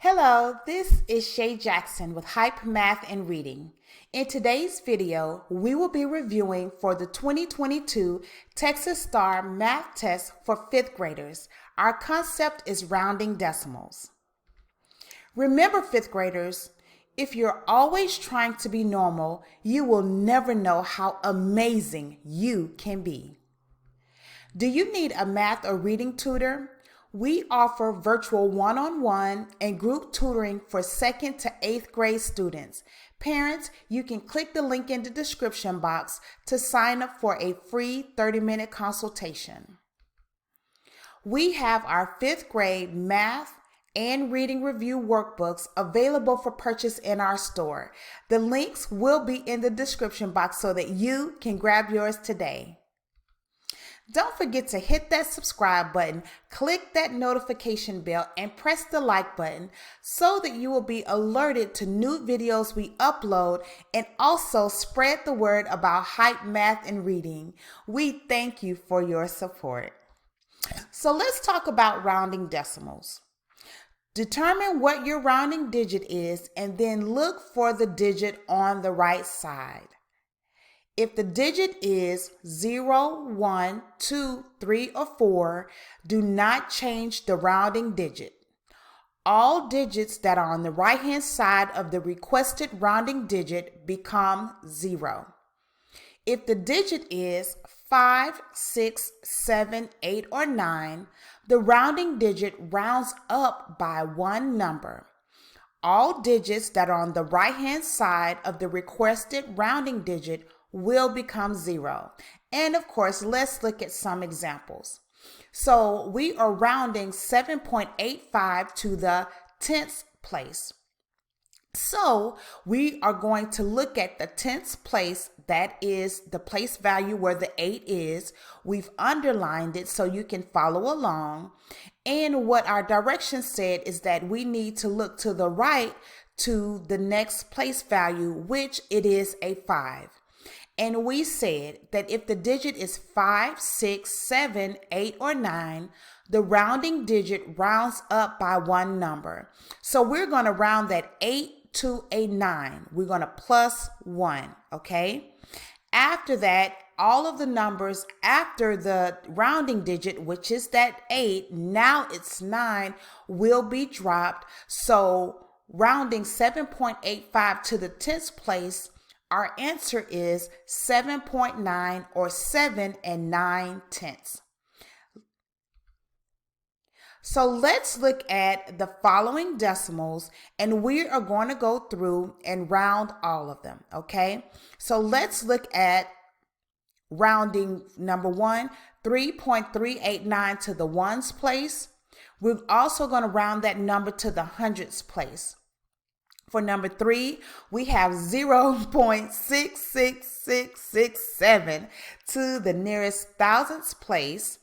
Hello, this is Shay Jackson with Hype Math and Reading. In today's video, we will be reviewing for the 2022 Texas STAAR math test for 5th graders. Our concept is rounding decimals. Remember, 5th graders, if you're always trying to be normal, you will never know how amazing you can be. Do you need a math or reading tutor? We offer virtual one-on-one and group tutoring for 2nd to 8th grade students. Parents, you can click the link in the description box to sign up for a free 30-minute consultation. We have our 5th grade math and reading review workbooks available for purchase in our store. The links will be in the description box so that you can grab yours today. Don't forget to hit that subscribe button, click that notification bell, and press the like button so that you will be alerted to new videos we upload, and also spread the word about Hype Math and Reading. We thank you for your support. So let's talk about rounding decimals. Determine what your rounding digit is and then look for the digit on the right side. If the digit is 0, 1, 2, 3, or 4, do not change the rounding digit. All digits that are on the right-hand side of the requested rounding digit become 0. If the digit is 5, 6, 7, 8, or 9, the rounding digit rounds up by one number. All digits that are on the right-hand side of the requested rounding digit will become 0. And of course, let's look at some examples. So we are rounding 7.85 to the 10th place. So we are going to look at the 10th place, that is the place value where the 8 is. We've underlined it so you can follow along. And what our directions said is that we need to look to the right to the next place value, which it is a 5. And we said that if the digit is 5, 6, 7, 8, or 9, the rounding digit rounds up by one number. So we're going to round that 8 to a 9. We're going to plus 1, okay? After that, all of the numbers after the rounding digit, which is that 8, now it's 9, will be dropped. So rounding 7.85 to the 10th place, our answer is 7.9 or 7 9/10. So let's look at the following decimals, and we are going to go through and round all of them, okay? So let's look at rounding number 1, 3.389 to the ones place. We're also going to round that number to the hundredths place. For number 3, we have 0.66667 to the nearest thousandths place.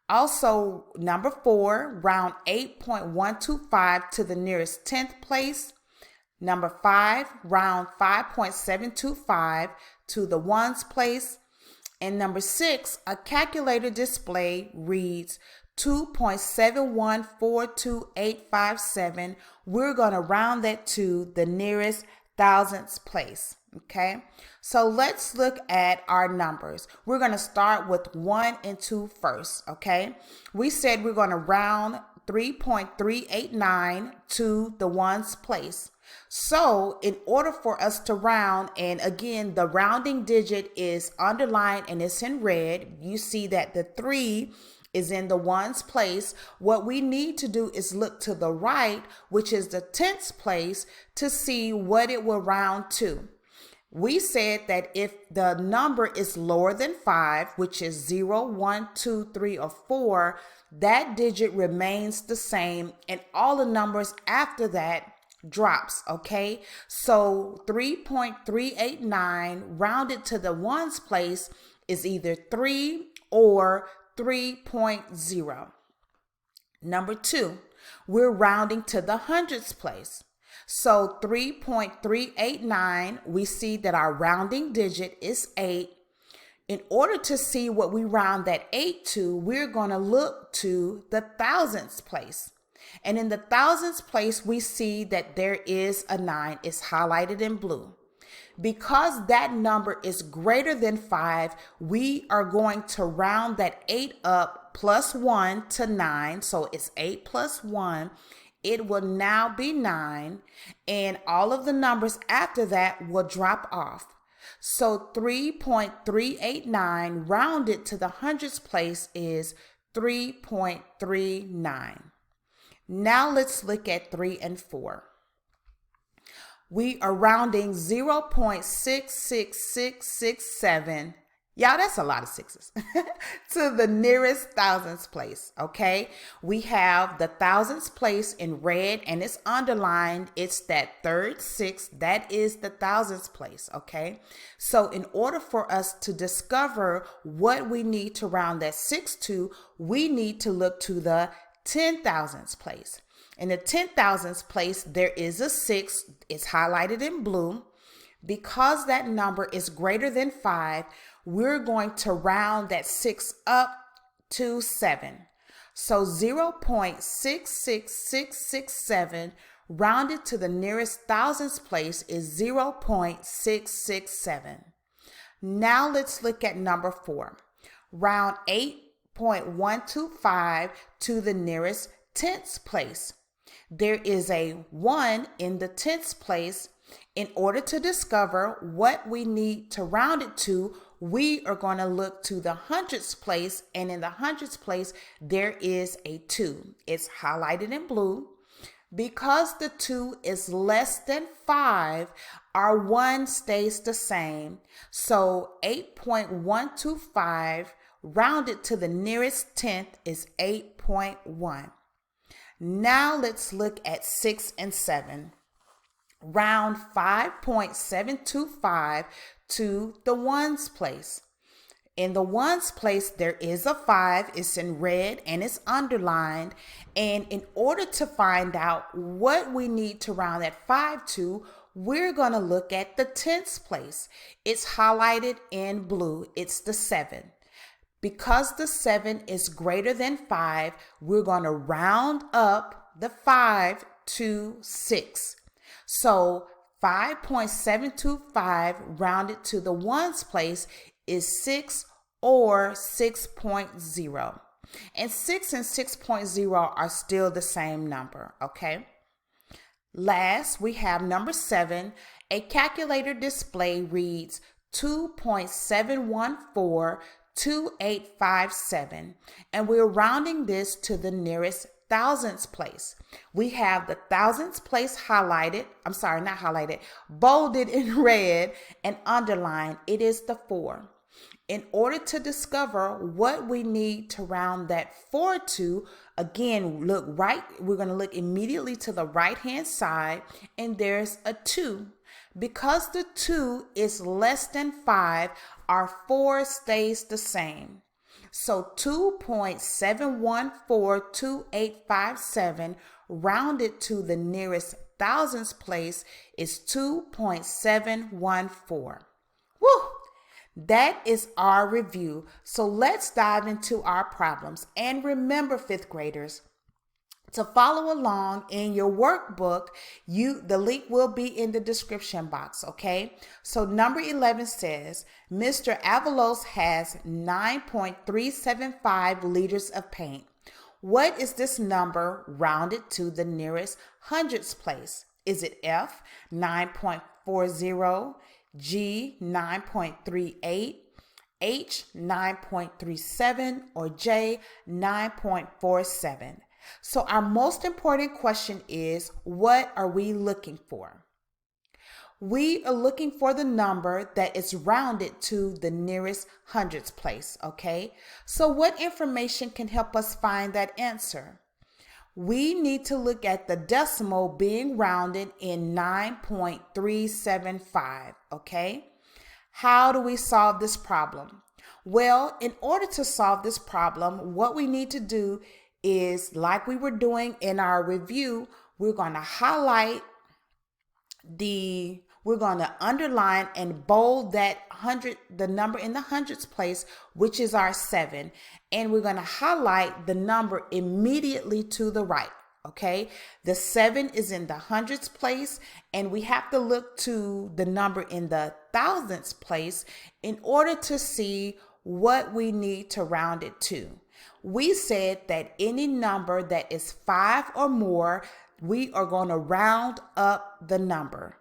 Also, number 4, round 8.125 to the nearest 10th place. Number 5, round 5.725 to the ones place. And number 6, a calculator display reads 2.7142857. We're going to round that to the nearest thousandths place. Okay, so let's look at our numbers. We're going to start with 1 and 2 first. Okay, we said we're going to round 3.389 to the ones place. So in order for us to round, and again, the rounding digit is underlined and it's in red. You see that the 3 is in the ones place. What we need to do is look to the right, which is the 10th place, to see what it will round to. We said that if the number is lower than 5, which is 0, 1, 2, 3, or 4, that digit remains the same, and all the numbers after that drops, okay? So 3.389 rounded to the ones place is either 3 or 3.0. Number 2, we're rounding to the hundredths place. So 3.389, we see that our rounding digit is 8. In order to see what we round that 8 to, we're going to look to the thousandths place. And in the thousandths place, we see that there is a 9. It's highlighted in blue. Because that number is greater than 5, we are going to round that 8 up plus 1 to 9. So it's 8 plus 1. It will now be 9. And all of the numbers after that will drop off. So 3.389 rounded to the hundredths place is 3.39. Now let's look at 3 and 4. We are rounding 0.66667. Y'all, that's a lot of sixes. To the nearest thousandths place, okay? We have the thousandths place in red and it's underlined. It's that third 6. That is the thousandths place, okay? So in order for us to discover what we need to round that 6 to, we need to look to the 10,000ths place. In the 10,000ths place, there is a 6. It's highlighted in blue. Because that number is greater than 5, we're going to round that 6 up to 7. So 0.66667 rounded to the nearest thousandths place is 0.667. Now let's look at number 4. Round 8.125 to the nearest tenths place. There is a 1 in the tenths place. In order to discover what we need to round it to, we are going to look to the hundredths place, and in the hundredths place, there is a 2. It's highlighted in blue. Because the 2 is less than 5, our 1 stays the same. So 8.125 rounded to the nearest tenth is 8.1. Now let's look at 6 and 7. Round 5.725 to the ones place. In the ones place, there is a 5. It's in red and it's underlined. And in order to find out what we need to round that 5 to, we're going to look at the tenths place. It's highlighted in blue. It's the 7. Because the 7 is greater than 5, we're going to round up the 5 to 6. So 5.725 rounded to the ones place is 6 or 6.0. And 6 and 6.0 are still the same number, okay? Last, we have number 7. A calculator display reads 2.7142857, and we're rounding this to the nearest thousandths place. We have the thousandths place highlighted, not highlighted, bolded in red and underlined. It is the 4. In order to discover what we need to round that 4 to, again, look right. We're going to look immediately to the right-hand side, and there's a 2. Because the 2 is less than 5, our 4 stays the same. So 2.7142857 rounded to the nearest thousandths place is 2.714. Woo! That is our review. So let's dive into our problems. And remember, 5th graders, to follow along in your workbook, the link will be in the description box, okay? So number 11 says, Mr. Avalos has 9.375 liters of paint. What is this number rounded to the nearest hundredths place? Is it F, 9.40, G, 9.38, H, 9.37, or J, 9.47? So our most important question is, what are we looking for? We are looking for the number that is rounded to the nearest hundredths place, okay? So what information can help us find that answer? We need to look at the decimal being rounded in 9.375, okay? How do we solve this problem? Well, in order to solve this problem, what we need to do is, like we were doing in our review, we're going to highlight we're going to underline and bold that the number in the hundredths place, which is our 7. And we're going to highlight the number immediately to the right. okay? The 7 is in the hundredths place, and we have to look to the number in the thousandths place in order to see what we need to round it to. We said that any number that is 5 or more, we are going to round up the number.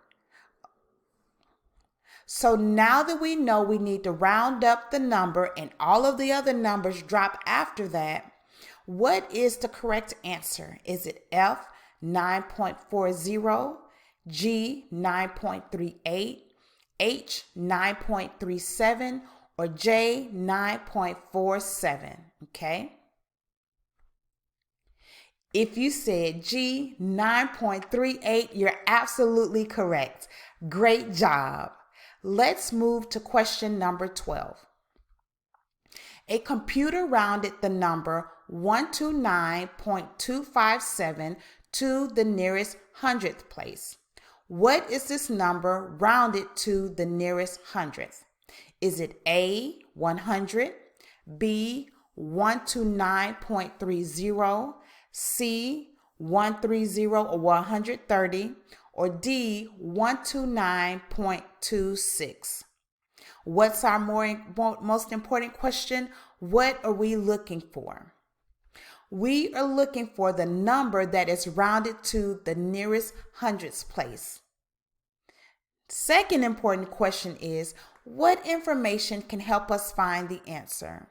So now that we know we need to round up the number and all of the other numbers drop after that, what is the correct answer? Is it F, 9.40, G, 9.38, H, 9.37, or J, 9.47, okay? If you said G, 9.38, you're absolutely correct. Great job. Let's move to question number 12. A computer rounded the number 129.257 to the nearest hundredth place. What is this number rounded to the nearest hundredth? Is it A, 100, B, 129.30, C, 130 or 130, or D, 129.26? What's our most important question? What are we looking for? We are looking for the number that is rounded to the nearest hundredths place. Second important question is, what information can help us find the answer?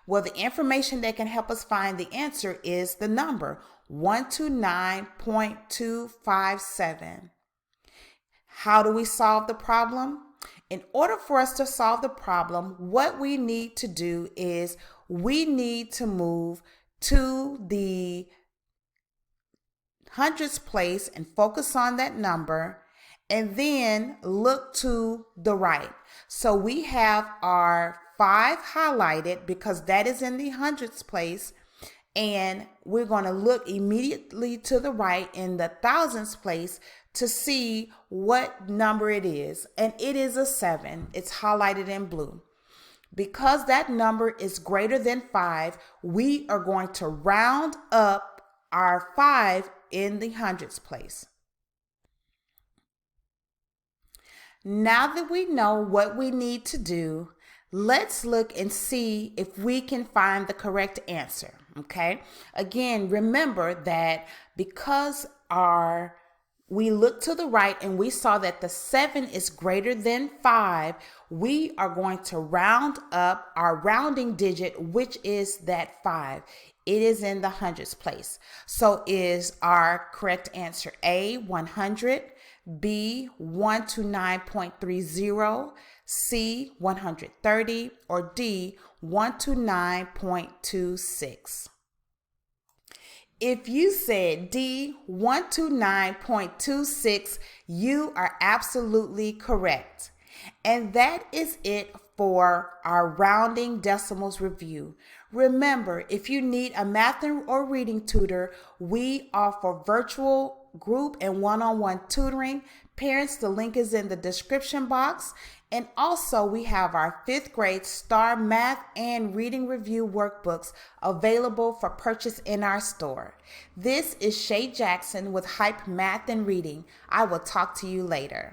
Well, the information that can help us find the answer is the number 129.257. How do we solve the problem? In order for us to solve the problem, what we need to do is we need to move to the hundredths place and focus on that number, and then look to the right. So we have our 5 highlighted because that is in the hundredths place, and we're going to look immediately to the right in the thousandths place to see what number it is, and it is a 7. It's highlighted in blue. Because that number is greater than 5, we are going to round up our 5 in the hundredths place. Now that we know what we need to do, let's look and see if we can find the correct answer, okay? Again, remember that because we looked to the right and we saw that the 7 is greater than 5, we are going to round up our rounding digit, which is that 5. It is in the hundredths place. So is our correct answer A, 100, B, 129.30, C, 130, or D, 129.26? If you said D, 129.26, you are absolutely correct. And that is it for our rounding decimals review. Remember, if you need a math or reading tutor, we offer virtual, group, and one-on-one tutoring. Parents, the link is in the description box. And also we have our 5th grade STAAR math and reading review workbooks available for purchase in our store. This is Shay Jackson with Hype Math and Reading. I will talk to you later.